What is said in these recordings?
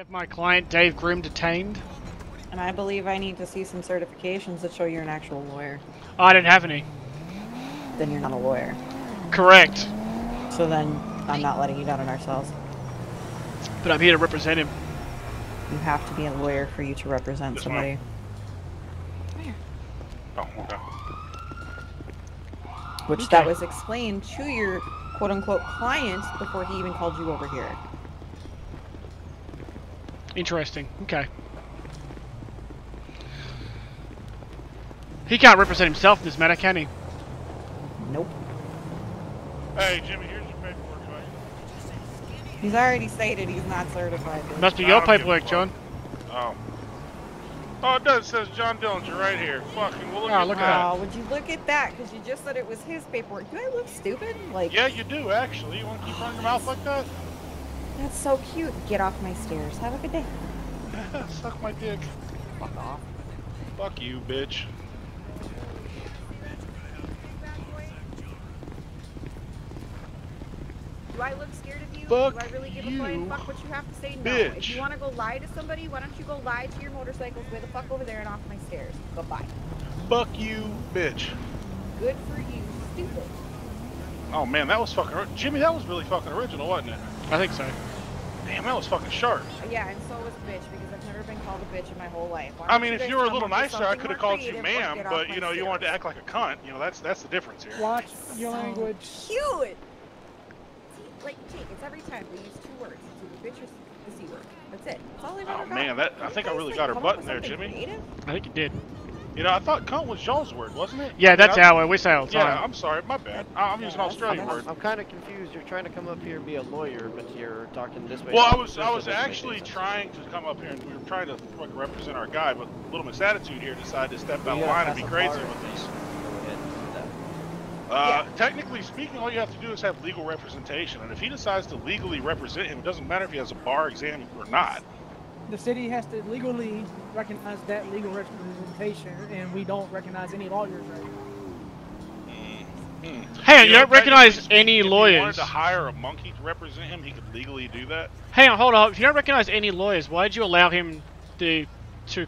Have my client Dave Grimm detained. And I believe I need to see some certifications that show you're an actual lawyer. I didn't have any. Then you're not a lawyer. Correct. So then I'm not letting you down in our cells. But I'm here to represent him. You have to be a lawyer for you to represent somebody. Oh, okay. Which that was explained to your quote-unquote client before he even called you over here. Interesting. Okay. He can't represent himself in this matter, can he? Nope. Hey, Jimmy, here's your paperwork, right? He's already stated he's not certified. Must be your paperwork, John. Oh. Oh, it does. It says John Dillinger right here. Fucking, well, look at that. Oh, would you look at that? Because you just said it was his paperwork. Do I look stupid? Like. Yeah, you do, actually. You want to keep running your mouth like that? That's so cute. Get off my stairs. Have a good day. Suck my dick. Fuck off. Fuck you, bitch. Do I look scared of you? Fuck Do I really give a you, flying fuck what you have to say? No. bitch. If you want to go lie to somebody, why don't you go lie to your motorcycles way the fuck over there and off my stairs? Goodbye. Fuck you, bitch. Good for you, stupid. Oh, man, that was fucking... Jimmy, that was really fucking original, wasn't it? I think so. Damn, that was fucking sharp. Yeah, and so was bitch, because I've never been called a bitch in my whole life. I mean, if you were a little nicer, I could have called you ma'am, but, you know, you wanted to act like a cunt. You know, that's the difference here. Watch your language. Cute! See, like, Jake, it's every time we use two words. It's either bitch or the C word. That's it. That's all I've ever Oh, man, I think I really got her butt in there, Jimmy. Creative? I think you did. You know, I thought cunt was y'all's word, wasn't it? Yeah, that's our word. We say all the time. Yeah, I'm sorry. My bad. I'm using Australian word. I'm kind of confused. You're trying to come up here and be a lawyer, but you're talking this way. Well, I was actually trying to come up here and we were trying to represent our guy, but Little Miss Attitude here decided to step out of line and be crazy with us. Technically speaking, all you have to do is have legal representation, and if he decides to legally represent him, it doesn't matter if he has a bar exam or not. The city has to legally recognize that legal representation, and we don't recognize any lawyers right now. Hey, you don't recognize any if he lawyers. wanted to hire a monkey to represent him, he could legally do that. Hang on, hold on. If you don't recognize any lawyers, why did you allow him to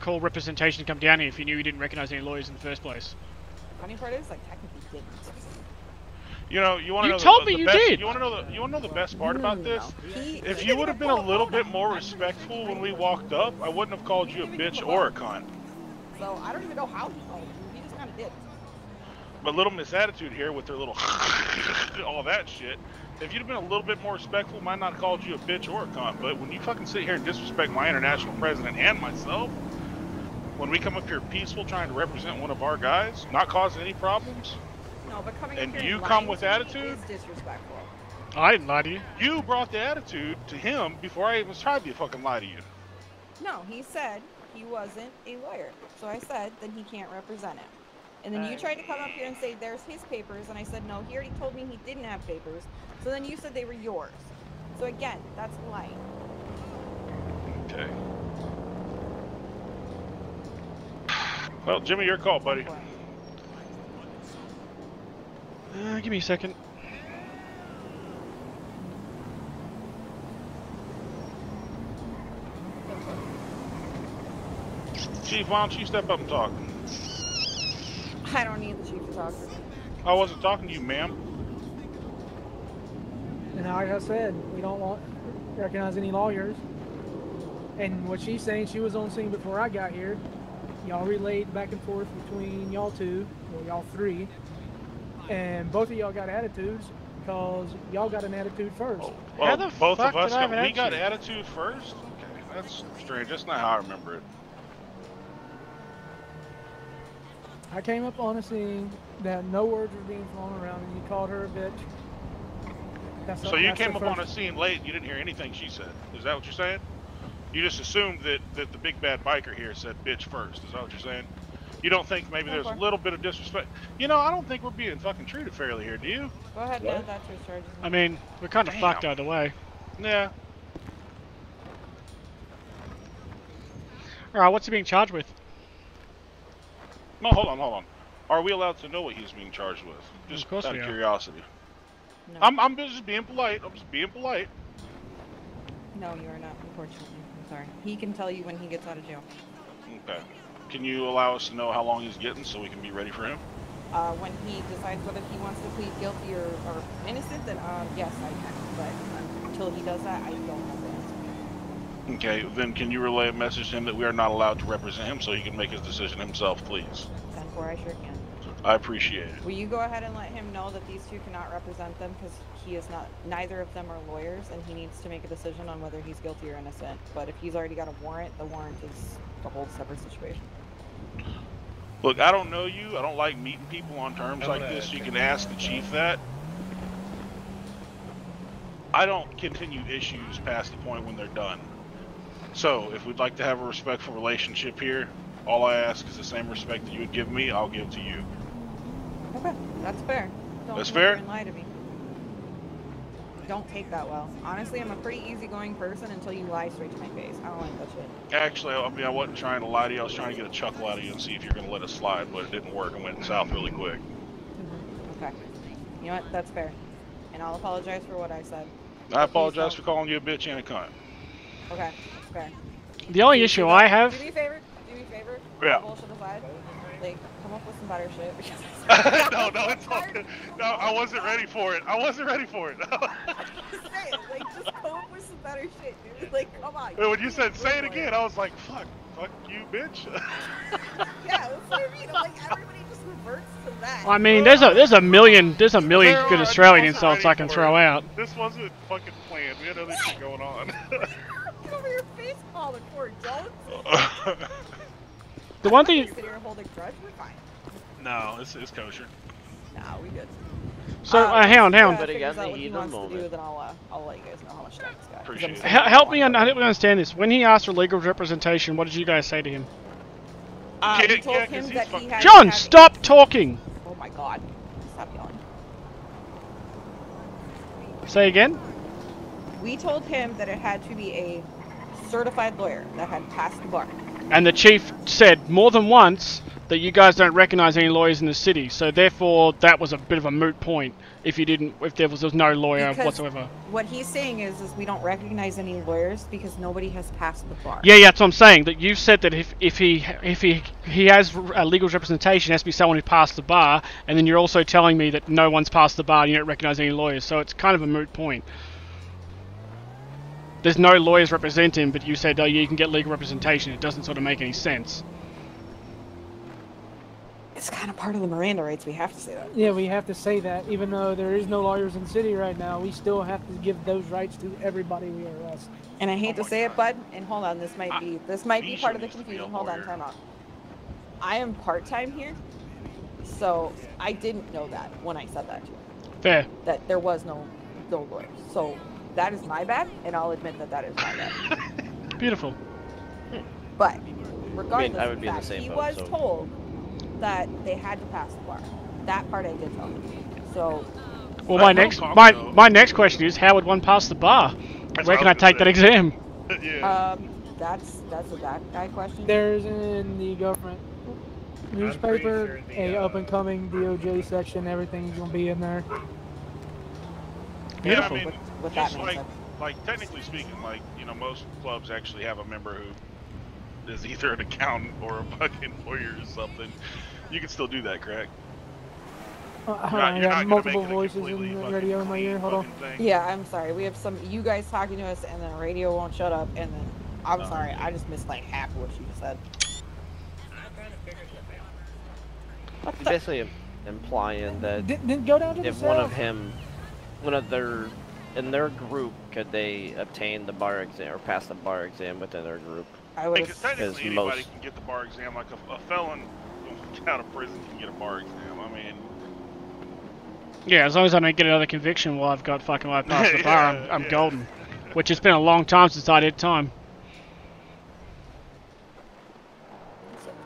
call representation to come down here if you knew you didn't recognize any lawyers in the first place? Funny part is, I technically didn't. You know, you want to know told the me you best, did. You want to know the best part about this? No. If you would have been a little bit more respectful when we walked up, I wouldn't have called you a bitch or a cunt. So I don't even know how he called you. He just kind of did. But Little Miss Attitude here with their little all that shit. If you'd have been a little bit more respectful, might not have called you a bitch or a cunt. But when you fucking sit here and disrespect my international president and myself, when we come up here peaceful trying to represent one of our guys, not causing any problems, No, but coming and up here you and come lying with to me attitude? is disrespectful. I didn't lie to you. You brought the attitude to him before I even tried to fucking lie to you. No, he said he wasn't a lawyer. So I said, then he can't represent him. And then you tried to come up here and say, there's his papers. And I said, no, he already told me he didn't have papers. So then you said they were yours. So again, that's lying. Okay. Well, Jimmy, your call, buddy. Give me a second. Chief, why don't you step up and talk? I don't need the chief to talk to me. I wasn't talking to you, ma'am. And like I said, we don't recognize any lawyers. And what she's saying, she was on scene before I got here. Y'all relayed back and forth between y'all two, or y'all three. And both of y'all got attitudes because y'all got an attitude first. Well, How the both fuck of us did I have an we got attitude? attitude first? Okay, that's strange. That's not how I remember it. I came up on a scene that no words were being thrown around, and you called her a bitch. So you came up on a scene late, you didn't hear anything she said. Is that what you're saying? You just assumed that the big bad biker here said bitch first. Is that what you're saying? You don't think maybe there's a little bit of disrespect? You know, I don't think we're being fucking treated fairly here, do you? Go ahead and add that to his charges. I mean, we're kind of fucked either way. Yeah. Alright, what's he being charged with? No, hold on. Are we allowed to know what he's being charged with? Just Of course out we of are. curiosity. No. I'm just being polite. I'm just being polite. No, you are not, unfortunately. sorry. He can tell you when he gets out of jail. Okay. Can you allow us to know how long he's getting so we can be ready for him? When he decides whether he wants to plead guilty or innocent, then yes, I can. But until he does that, I don't have the answer. Okay, then can you relay a message to him that we are not allowed to represent him so he can make his decision himself, please? 10-4, I sure can. I appreciate it. Will you go ahead and let him know that these two cannot represent them because he is not, neither of them are lawyers, and he needs to make a decision on whether he's guilty or innocent. But if he's already got a warrant, the warrant is a whole separate situation. Look, I don't know you. I don't like meeting people on terms like this. You can ask the chief that. I don't continue issues past the point when they're done. So, if we'd like to have a respectful relationship here, all I ask is the same respect that you would give me, I'll give to you. Okay, that's fair. Don't That's come over fair? and lie to me. Don't take that well. Honestly, I'm a pretty easygoing person until you lie straight to my face. I don't like that shit. Actually, I mean, I wasn't trying to lie to you. I was trying to get a chuckle out of you and see if you're going to let it slide, but it didn't work. It went south really quick. Okay. You know what? That's fair. And I'll apologize for what I said. I apologize for calling you a bitch and a cunt. Okay, that's fair. The only issue I have... Do me a favor. Do me a favor. Yeah. Bullshit aside. Like, come up with some better shit. Because no, it's all good. No, I wasn't ready for it. I wasn't ready for it. Just say it. Like, just come up with some better shit, dude. Like, come on. When you said say it again, I was like, fuck you, bitch. Yeah, that's what I mean. I'm like, everybody just reverts to that. I mean, there's a million good I Australian wasn't insults ready I can for throw it. out. This wasn't fucking planned. We had other shit going on. Get over your face, Paul the court, don't. The one thing... Sit here holding grudge, we're fine. No, it's kosher. Nah, we good. So, Hound. But again, Figures out the what he heat of wants the to do, moment. then I'll let you guys know how much time he's got. 'Cause I'm Appreciate it. still Help me on. understand this. When he asked for legal representation, what did you guys say to him? We Yeah, told 'cause him he's that he fucking- had John, to have stop talking! Oh my god. Stop yelling. Say again? We told him that it had to be a certified lawyer that had passed the bar. And the chief said more than once that you guys don't recognize any lawyers in the city, so therefore that was a bit of a moot point if there was no lawyer Because whatsoever. what he's saying is we don't recognize any lawyers because nobody has passed the bar. Yeah, that's what I'm saying. That you said that if he has a legal representation, it has to be someone who passed the bar, and then you're also telling me that no one's passed the bar and you don't recognize any lawyers, so it's kind of a moot point. There's no lawyers represent him, but you said, oh yeah, you can get legal representation. It doesn't sort of make any sense. It's kind of part of the Miranda rights. We have to say that. Yeah, we have to say that. Even though there is no lawyers in the city right now, we still have to give those rights to everybody we arrest. And I hate to say it, bud. And hold on, this might be part of the needs to be a confusion. Hold on, lawyer. time out. I am part-time here, so I didn't know that when I said that to you. Fair. That there was no lawyers. So that is my bad, and I'll admit that is my bad. Beautiful. But regardless I would of be in the that, same he boat, was so- told that they had to pass the bar. That part I did tell him. So Well, I know Congo. my next question is, how would one pass the bar? That's Where what can I I was take that gonna say. exam? Yeah. that's a that guy question. There's in the government newspaper sure a up and coming DOJ section. Everything's gonna be in there. Beautiful. Yeah, I mean, What that just means. like technically speaking, like, you know, most clubs actually have a member who is either an accountant or a fucking lawyer or something. You can still do that, correct? I You're not got gonna multiple make it a voices completely in the fucking radio in my clean ear. Hold on. fucking thing. Yeah, I'm sorry. We have some you guys talking to us, and then radio won't shut up, and then I'm sorry. I just missed like half of what you said. He's basically implying that Didn't go down to the if one of south. him, in their group, could they obtain the bar exam or pass the bar exam within their group? I would. Because technically As anybody most- can get the bar exam. Like a felon out of prison can get a bar exam. I mean, Yeah, as long as I don't get another conviction while I've got fucking like past the Yeah, bar, I'm yeah. golden. Which has been a long time since I did time.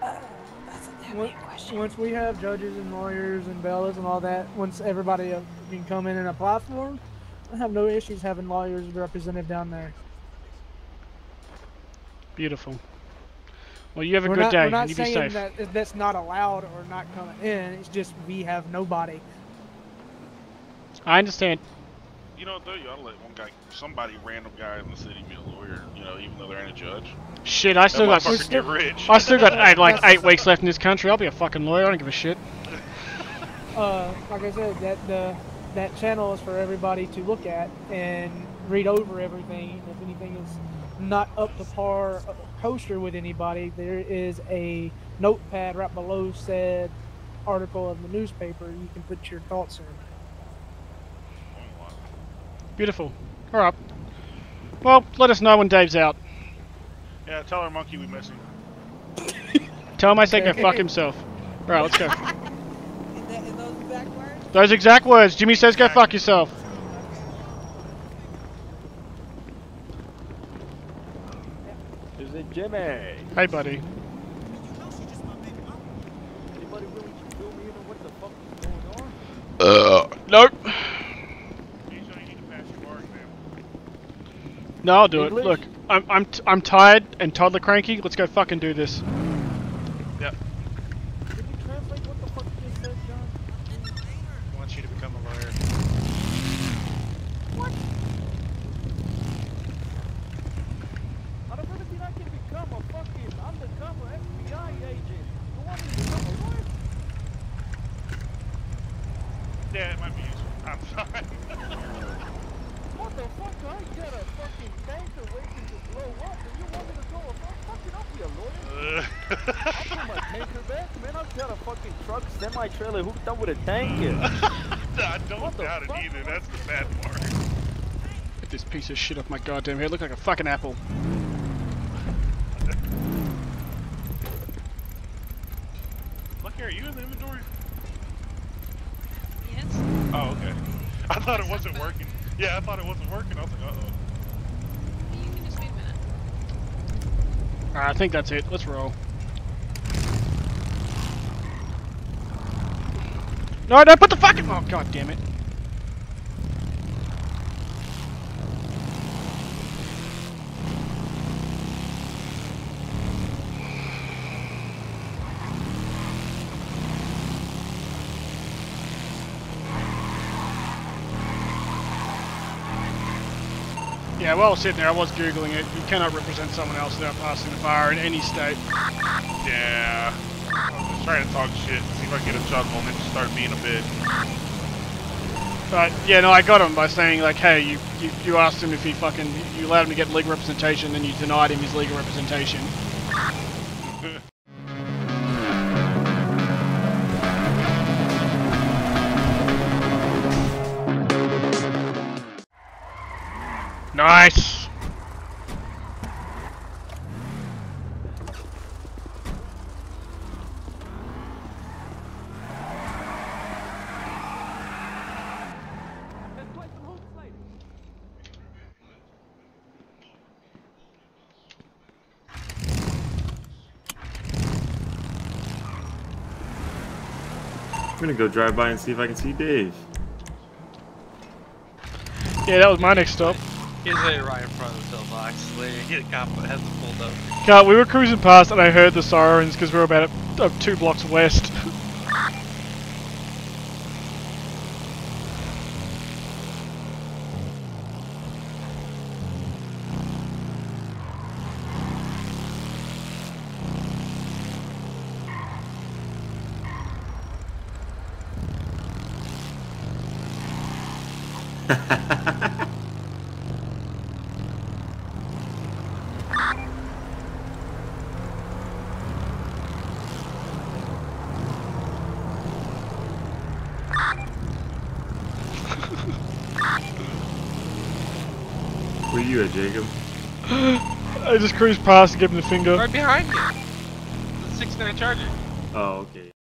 That's a damn Once- question. Once we have judges and lawyers and bellas and all that, once everybody can come in and apply for them, I have no issues having lawyers represented down there. Beautiful. Well, you have a We're good not, day. We're not You be saying safe. that that's not allowed or not coming in. It's just we have nobody. I understand. You know what though? You ought to let one guy, somebody random guy in the city, be a lawyer. You know, even though there ain't a judge. Shit, I still got. Motherfucker get rich. I still got like 8 weeks left in this country. I'll be a fucking lawyer. I don't give a shit. Like I said, that channel is for everybody to look at and read over everything. If anything is not up to par kosher with anybody, there is a notepad right below said article of the newspaper. You can put your thoughts in. Beautiful. Alright. Well, let us know when Dave's out. Yeah, tell our monkey we miss him. Tell him I say go fuck himself. Alright, let's go. Is those exact words? Those exact words. Jimmy says go fuck yourself. Is it Jimmy? Hey, buddy. Anybody really fill me in on what the fuck is going on? Nope. You need to pass your bars, man. No, I'll do English? it. Look, I'm tired and toddler cranky. Let's go fucking do this. Yep. Can you translate what the fuck you just said, John? I want you to become a lawyer. What? Out of everything I can become a fucking undercover FBI agent. You want me to become a lawyer? Yeah, it might be useful. I'm fine. What the fuck? I got a fucking tanker waiting to blow up, and you want me to go a fucking up here, lawyer? I'll put my tanker back, man. I've got a fucking truck, semi-trailer hooked up with a tanker. I don't What the doubt it fuck? either. That's the bad part. Get this piece of shit off my goddamn head. Look like a fucking apple. Lucky, are you in the inventory? Yes. Oh, okay. I thought it wasn't working. Yeah, I thought it wasn't working. I was like, uh-oh. You can just wait a minute. Alright, I think that's it. Let's roll. No, put the fucking. Oh, god damn it. Yeah, while I was sitting there, I was Googling it. You cannot represent someone else without passing the bar in any state. Yeah. I was just trying to talk shit, see if I can get a chuckle, and then just start being a bitch. But, yeah, no, I got him by saying, like, hey, you asked him if he fucking, you allowed him to get legal representation, then you denied him his legal representation. Nice! I'm gonna go drive by and see if I can see Dave. Yeah, that was my next stop. He's right in front of the pillbox. Get a cop that has the pulled over. Car, we were cruising past and I heard the sirens because we were about 2 blocks west. Where you at, Jacob? I just cruised past and gave him the finger. Right behind you. The 69 Charger. Oh, okay.